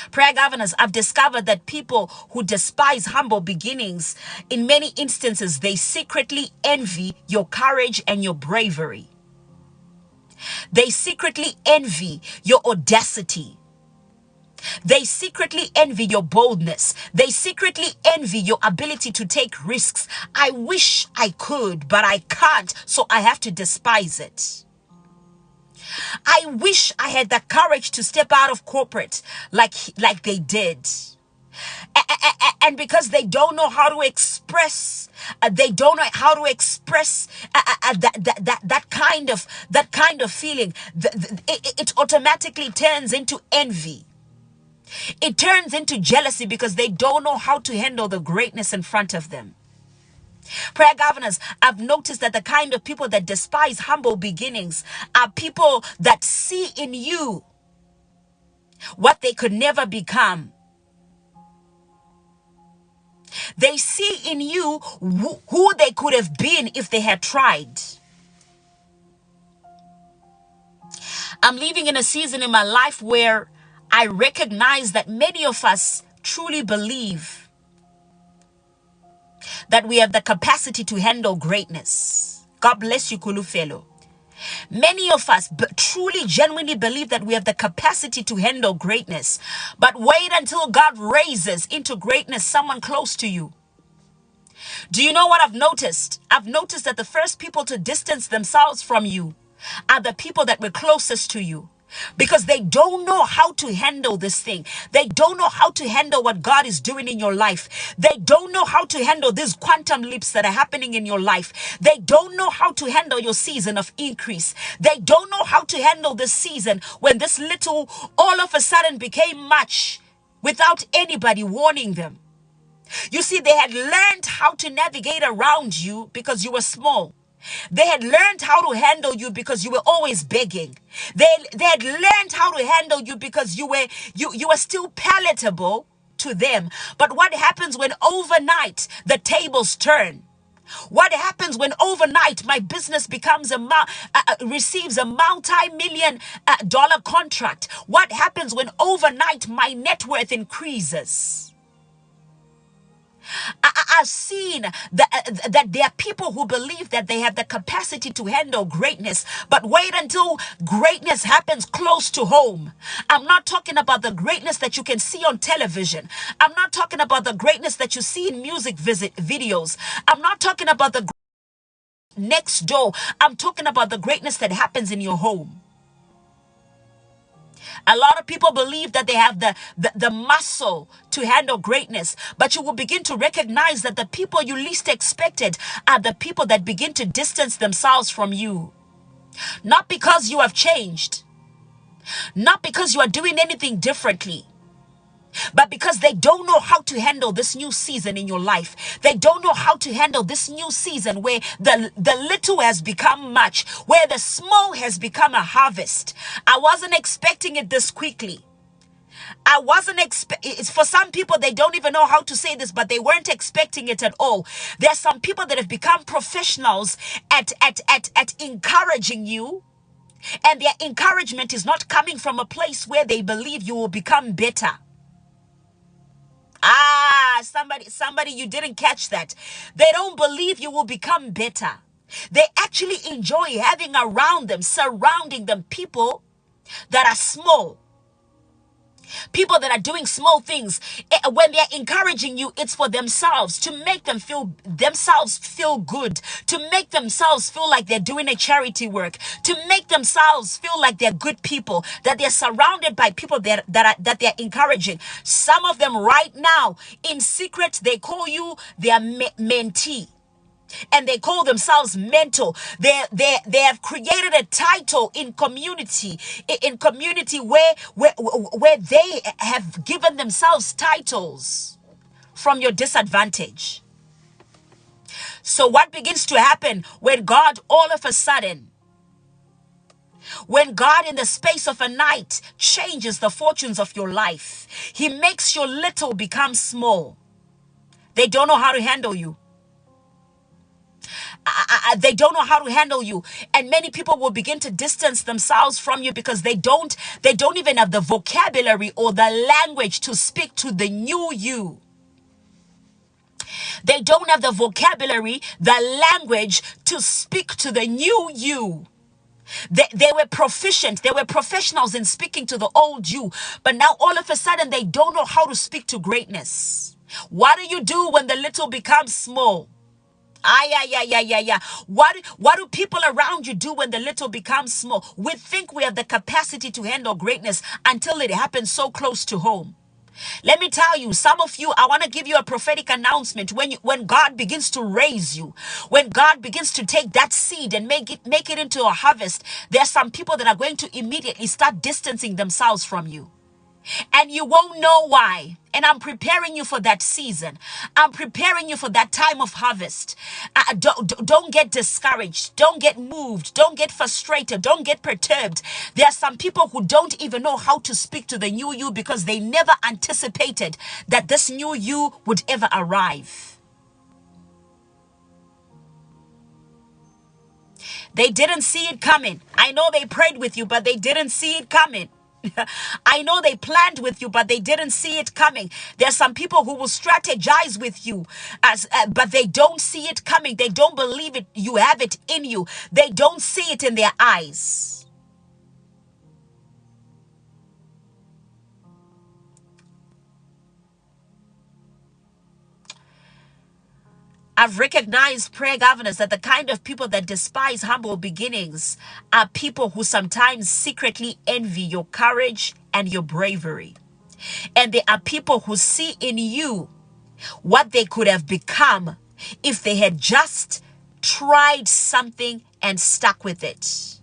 Prayer governors, I've discovered that people who despise humble beginnings, in many instances, they secretly envy your courage and your bravery. They secretly envy your audacity. They secretly envy your boldness. They secretly envy your ability to take risks. I wish I could, but I can't, so I have to despise it. I wish I had the courage to step out of corporate like they did. And because they don't know how to express, that kind of feeling, it automatically turns into envy. It turns into jealousy because they don't know how to handle the greatness in front of them. Prayer governors, I've noticed that the kind of people that despise humble beginnings are people that see in you what they could never become. They see in you who they could have been if they had tried. I'm living in a season in my life where I recognize that many of us truly believe that we have the capacity to handle greatness. God bless you, Kulu fellow. Many of us truly, genuinely believe that we have the capacity to handle greatness. But wait until God raises into greatness someone close to you. Do you know what I've noticed? I've noticed that the first people to distance themselves from you are the people that were closest to you. Because they don't know how to handle this thing. They don't know how to handle what God is doing in your life. They don't know how to handle these quantum leaps that are happening in your life. They don't know how to handle your season of increase. They don't know how to handle this season when this little all of a sudden became much without anybody warning them. You see, they had learned how to navigate around you because you were small. They had learned how to handle you because you were always begging. They had learned how to handle you because you were still palatable to them. But what happens when overnight the tables turn? What happens when overnight my business becomes receives a multi-million dollar contract? What happens when overnight my net worth increases? I've seen that there are people who believe that they have the capacity to handle greatness, but wait until greatness happens close to home. I'm not talking about the greatness that you can see on television. I'm not talking about the greatness that you see in music videos. I'm not talking about the next door. I'm talking about the greatness that happens in your home. A lot of people believe that they have the muscle to handle greatness, but you will begin to recognize that the people you least expected are the people that begin to distance themselves from you. Not because you have changed, not because you are doing anything differently, but because they don't know how to handle this new season in your life. They don't know how to handle this new season where the little has become much, where the small has become a harvest. I wasn't expecting it this quickly. I wasn't for some people, they don't even know how to say this, but they weren't expecting it at all. There are some people that have become professionals at encouraging you, and their encouragement is not coming from a place where they believe you will become better. Somebody, you didn't catch that. They don't believe you will become better. They actually enjoy having around them, surrounding them, people that are small. People that are doing small things. When they're encouraging you, it's for themselves, to make themselves feel good, to make themselves feel like they're doing a charity work, to make themselves feel like they're good people, that they're surrounded by people that they're encouraging. Some of them right now, in secret, they call you their mentee. And they call themselves mentor. They have created a title in community where they have given themselves titles from your disadvantage. So what begins to happen when God all of a sudden, when God in the space of a night changes the fortunes of your life, He makes your little become small. They don't know how to handle you. they don't know how to handle you, and many people will begin to distance themselves from you because they don't even have the vocabulary or the language to speak to the new you. They don't have the vocabulary, the language to speak to the new you. They were proficient, they were professionals in speaking to the old you, but now all of a sudden they don't know how to speak to greatness. What do you do when the little becomes small? Yeah. What do people around you do when the little becomes small? We think we have the capacity to handle greatness until it happens so close to home. Let me tell you, some of you, I want to give you a prophetic announcement. When God begins to raise you, when God begins to take that seed and make it into a harvest, there are some people that are going to immediately start distancing themselves from you. And you won't know why. And I'm preparing you for that season. I'm preparing you for that time of harvest. Don't get discouraged. Don't get moved. Don't get frustrated. Don't get perturbed. There are some people who don't even know how to speak to the new you because they never anticipated that this new you would ever arrive. They didn't see it coming. I know they prayed with you, but they didn't see it coming. I know they planned with you, but they didn't see it coming. There's some people who will strategize with you, but they don't see it coming. They don't believe it. You have it in you. They don't see it in their eyes. I've recognized, prayer governors, that the kind of people that despise humble beginnings are people who sometimes secretly envy your courage and your bravery. And there are people who see in you what they could have become if they had just tried something and stuck with it.